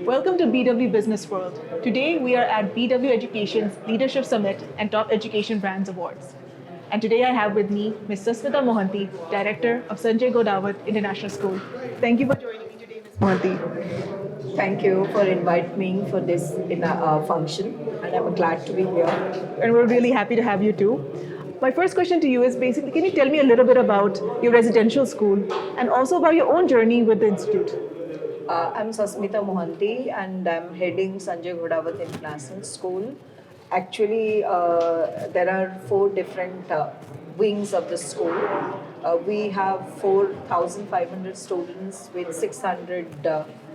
Welcome to BW Businessworld. Today we are at BW Education's Leadership Summit and Top Education Brands Awards. And today I have with me Ms. Sasmita Mohanty, Director of Sanjay Ghodawat International School. Thank you for joining me today, Ms. Mohanty. Thank you for inviting me for this function, and I'm glad to be here. And we're really happy to have you too. My first question to you is basically, can you tell me a little bit about your residential school and also about your own journey with the institute? I'm Sasmita Mohanty, and I'm heading Sanjay Ghodawat International School. Actually, there are four different wings of the school. We have 4,500 students with 600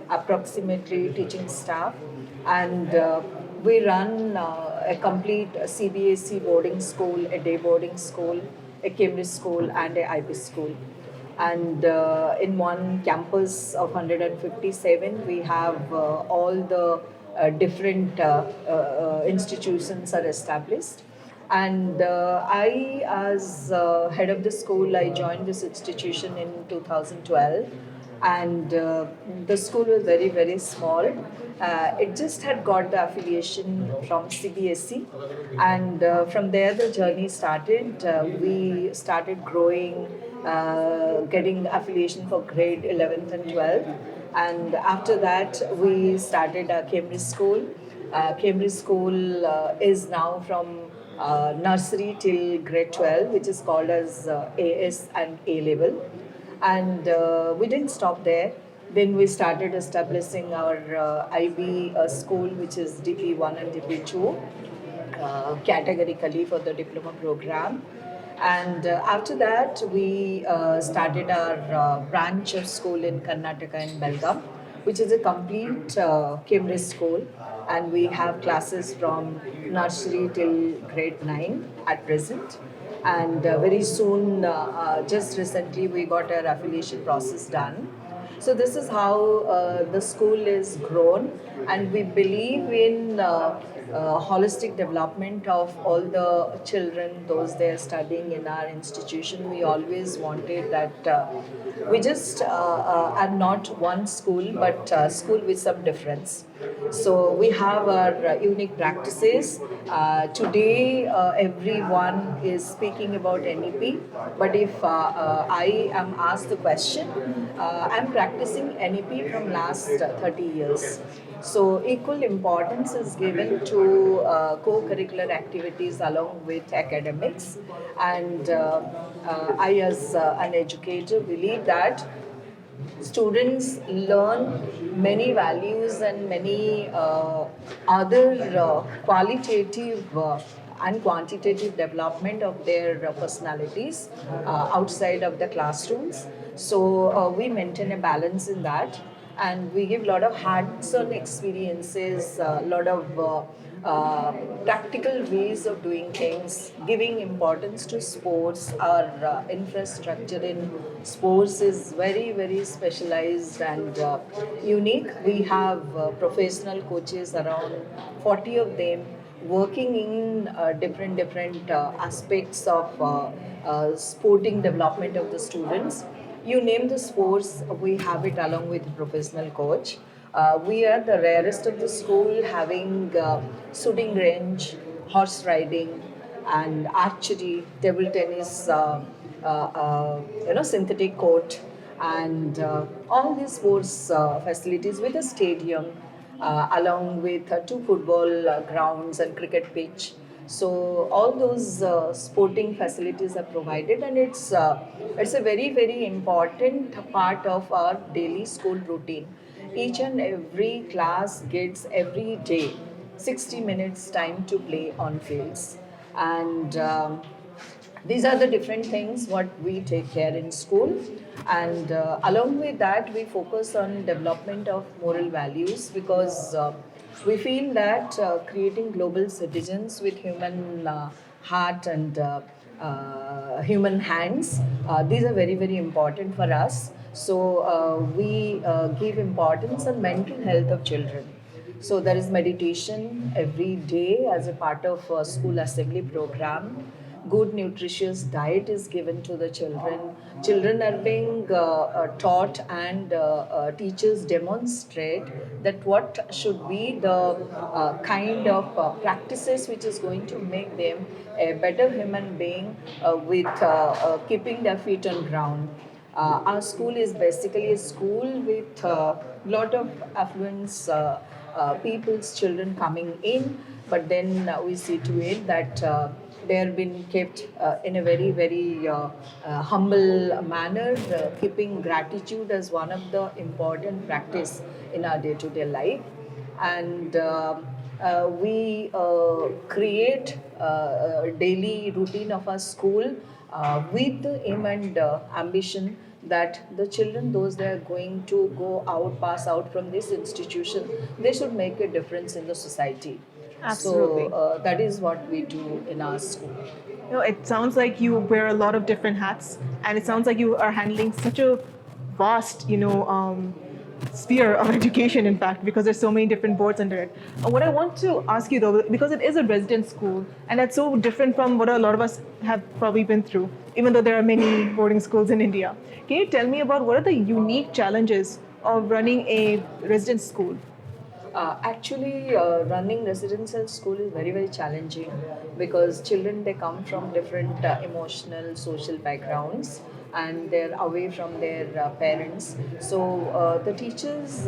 approximately teaching staff, and we run a complete CBSE boarding school, a day boarding school, a Cambridge school, and a IB school. And in one campus of 157, we have all the different institutions are established. And I, as head of the school, I joined this institution in 2012, and the school was very, very small. It just had got the affiliation from CBSE, and from there the journey started. We started growing, getting affiliation for grade 11th and 12th, and after that we started our Cambridge school. Cambridge school is now from nursery till grade 12, which is called as AS and A level. And we didn't stop there. Then we started establishing our IB school, which is DP1 and DP2, categorically for the diploma program. And after that, we started our branch of school in Karnataka in Belgaum, which is a complete Cambridge school. And we have classes from nursery till grade 9 at present. And very soon, just recently, we got our affiliation process done. So this is how the school is grown, and we believe in holistic development of all the children, those they are studying in our institution. We always wanted that we just are not one school, but school with some difference. So we have our unique practices. Today, everyone is speaking about NEP, but if I am asked the question, I'm practicing NEP from last 30 years. So equal importance is given to co-curricular activities along with academics, and I, as an educator, believe that students learn many values and many other qualitative and quantitative development of their personalities outside of the classrooms. So we maintain a balance in that, and we give a lot of hands-on experiences, a lot of practical ways of doing things, giving importance to sports. Our infrastructure in sports is very, very specialized and unique. We have professional coaches, around 40 of them, working in different aspects of sporting development of the students. You name the sports, we have it along with a professional coach. We are the rarest of the school, having shooting range, horse riding, and archery, table tennis, synthetic court, and all these sports facilities with a stadium, along with two football grounds and cricket pitch. So all those sporting facilities are provided, and it's a very important part of our daily school routine. Each and every class gets every day 60 minutes time to play on fields, and these are the different things what we take care in school. And along with that, we focus on development of moral values, because we feel that creating global citizens with human heart and human hands, these are very important for us. So we give importance on mental health of children. So there is meditation every day as a part of school assembly program. good nutritious diet is given to the children. Children are being taught, and teachers demonstrate that what should be the kind of practices which is going to make them a better human being with keeping their feet on ground. Our school is basically a school with a lot of affluence people's children coming in, but then we see to it that they are being kept in a very, very humble manner, keeping gratitude as one of the important practice in our day-to-day life. And we create a daily routine of our school with the aim and ambition that the children, those that are going to go out, pass out from this institution, they should make a difference in the society. Absolutely. So that is what we do in our school. It sounds like you wear a lot of different hats, and it sounds like you are handling such a vast, sphere of education, in fact, because there's so many different boards under it. What I want to ask you though, because it is a resident school, and that's so different from what a lot of us have probably been through, even though there are many boarding schools in India. Can you tell me about what are the unique challenges of running a resident school? Actually, running residential school is very, very challenging because children, they come from different emotional, social backgrounds, and they're away from their parents. So the teachers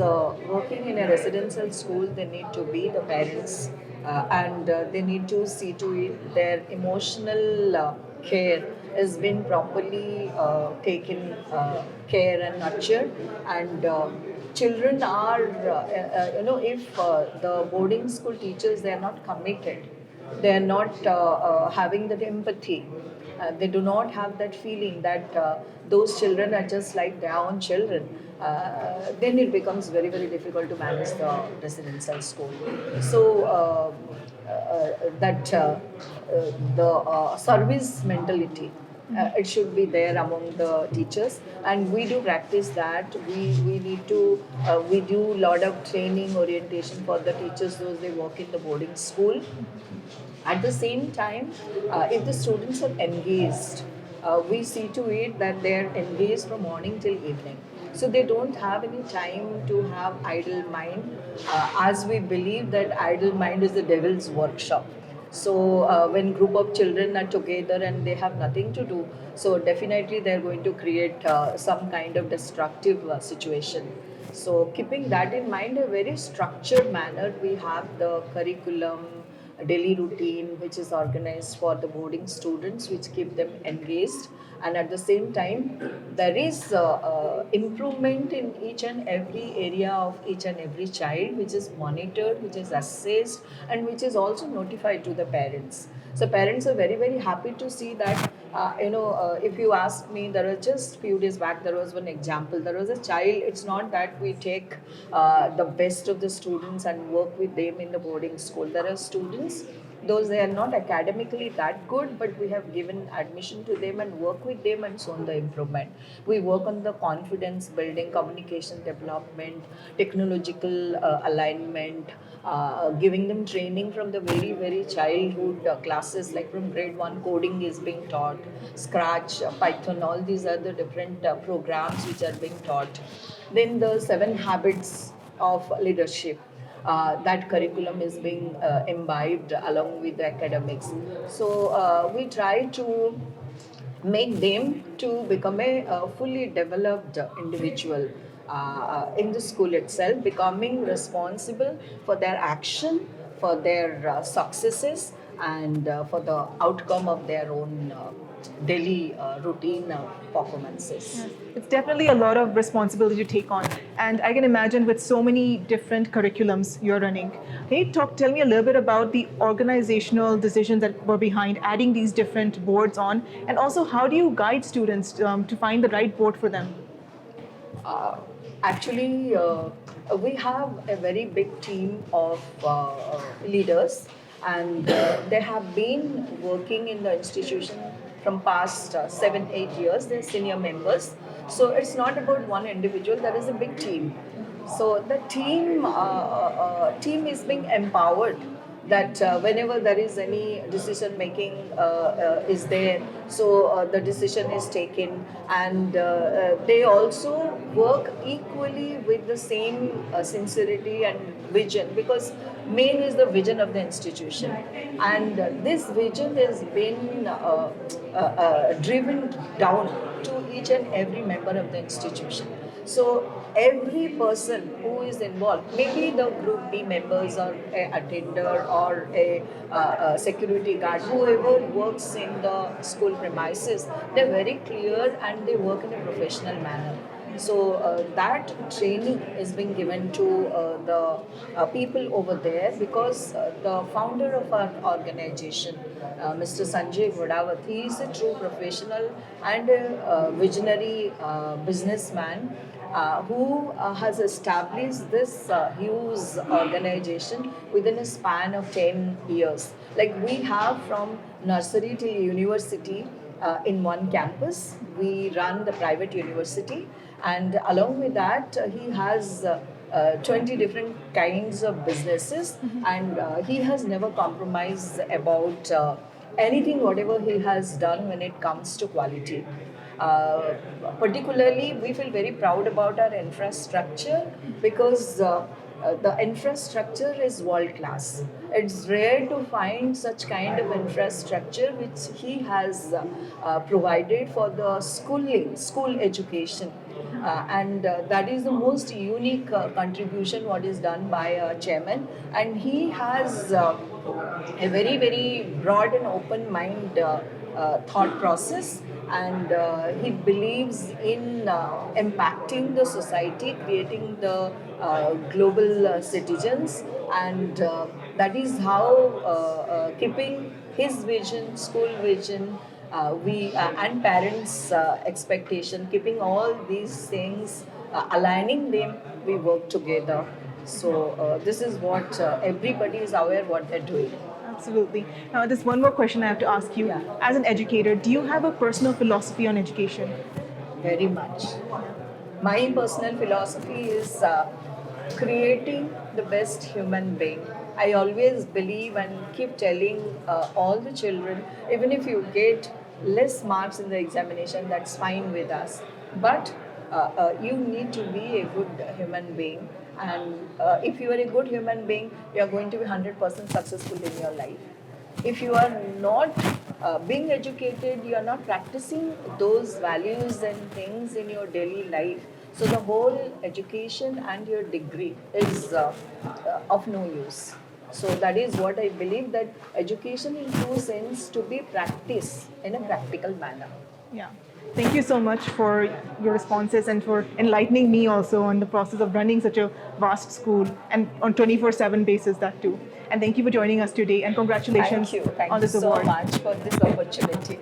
working in a residential school, they need to be the parents, and they need to see to it their emotional care is being properly taken care and nurtured. And children are if the boarding school teachers, they are not committed, they are not having that empathy, they do not have that feeling that those children are just like their own children, then it becomes very, very difficult to manage the residential school. So that the service mentality, it should be there among the teachers, and we do practice that. We need to we do a lot of training orientation for the teachers, those they work in the boarding school. At the same time, if the students are engaged, we see to it that they are engaged from morning till evening. So they don't have any time to have idle mind, as we believe that idle mind is the devil's workshop. So when group of children are together and they have nothing to do, so definitely they're going to create some kind of destructive situation. So keeping that in mind, a very structured manner, we have the curriculum, a daily routine which is organized for the boarding students, which keep them engaged. And at the same time, there is improvement in each and every area of each and every child, which is monitored, which is assessed, and which is also notified to the parents. So parents are very, very happy to see that. If you ask me, there was just few days back, there was one example. There was a child. It's not that we take the best of the students and work with them in the boarding school. There are students, those they are not academically that good, but we have given admission to them and work with them and shown the improvement. We work on the confidence building, communication development, technological alignment, giving them training from the very, very childhood classes, like from grade 1 coding is being taught, Scratch, Python, all these are the different programs which are being taught. Then the 7 habits of leadership, that curriculum is being imbibed along with the academics. So we try to make them to become a fully developed individual in the school itself, becoming responsible for their action, for their successes, and for the outcome of their own daily routine performances. It's definitely a lot of responsibility to take on. And I can imagine with so many different curriculums you're running. Can you tell me a little bit about the organizational decisions that were behind adding these different boards on? And also, how do you guide students to find the right board for them? Uh, Actually, we have a very big team of leaders, and they have been working in the institution from past 7-8 years. They're senior members, so it's not about one individual. There is a big team. So the team is being empowered that whenever there is any decision making is there, so the decision is taken, and they also work equally with the same sincerity and vision, because main is the vision of the institution, and this vision has been driven down to each and every member of the institution. So every person who is involved, maybe the group B members or a attender or a security guard, whoever works in the school premises, they're very clear and they work in a professional manner. So that training is being given to the people over there, because the founder of our organization, Mr. Sanjay Ghodawat, he is a true professional and a visionary businessman who has established this huge organization within a span of 10 years. Like we have from nursery till university in one campus. We run the private university, and along with that, he has 20 different kinds of businesses, and he has never compromised about anything, whatever he has done when it comes to quality. Particularly, we feel very proud about our infrastructure, because the infrastructure is world class. It's rare to find such kind of infrastructure which he has provided for the schooling, school education. And that is the most unique contribution what is done by our chairman, and he has a very very broad and open mind thought process, and he believes in impacting the society, creating the global citizens, and that is how keeping his vision, school vision, we and parents' expectation, keeping all these things, aligning them, we work together. So this is what everybody is aware what they're doing. Absolutely. Now, there's one more question I have to ask you. Yeah. As an educator, do you have a personal philosophy on education? Very much. My personal philosophy is creating the best human being. I always believe and keep telling all the children, even if you get less marks in the examination, that's fine with us. But you need to be a good human being. And if you are a good human being, you are going to be 100% successful in your life. If you are not being educated, you are not practicing those values and things in your daily life. So the whole education and your degree is of no use. So that is what I believe, that education in true sense to be practiced in a practical manner. Yeah. Thank you so much for your responses and for enlightening me also on the process of running such a vast school and on 24/7 basis that too. And thank you for joining us today, and congratulations Thank you on this so award. much for this opportunity.